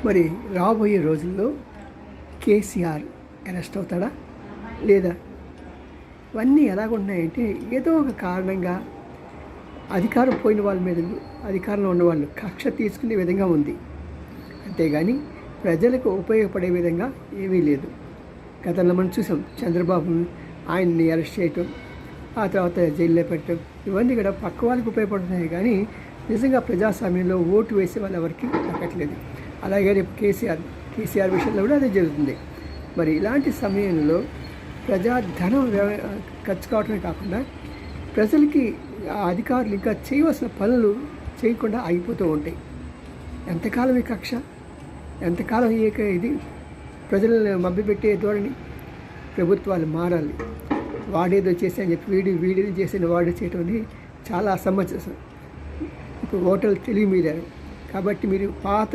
మరి రాబోయే రోజుల్లో కేసీఆర్ అరెస్ట్ అవుతాడా లేదా? ఇవన్నీ ఎలాగున్నాయంటే ఏదో ఒక కారణంగా అధికారం పోయిన వాళ్ళ మీద అధికారంలో ఉన్న వాళ్ళు కక్ష తీసుకునే విధంగా ఉంది. అంతేగాని ప్రజలకు ఉపయోగపడే విధంగా ఏమీ లేదు. గతంలో మనం చూసాం, చంద్రబాబు ఆయన్ని అరెస్ట్ చేయటం, ఆ తర్వాత జైల్లో పెట్టడం, ఇవన్నీ కూడా పక్క వాళ్ళకి ఉపయోగపడుతున్నాయి కానీ నిజంగా ప్రజాస్వామ్యంలో ఓటు వేసే వాళ్ళు ఎవరికి దక్కట్లేదు. అలాగే రేపు కేసీఆర్ విషయంలో కూడా అదే జరుగుతుంది. మరి ఇలాంటి సమయంలో ప్రజాధనం ఖర్చు కావటమే కాకుండా ప్రజలకి ఆ అధికారులు ఇంకా చేయవలసిన పనులు చేయకుండా ఆగిపోతూ ఉంటాయి. ఎంతకాలం ఈ కక్ష, ఎంతకాలం ఇది ప్రజలను మభ్యపెట్టే ధోరణి? ప్రభుత్వాలు మారాలి. వాడేదో చేసి అని చెప్పి వీడేదో చేసిన వాడు చేయటం అనేది చాలా అసమంజసం. ఇప్పుడు ఓటర్లు తెలివి మీరారు కాబట్టి మీరు పాత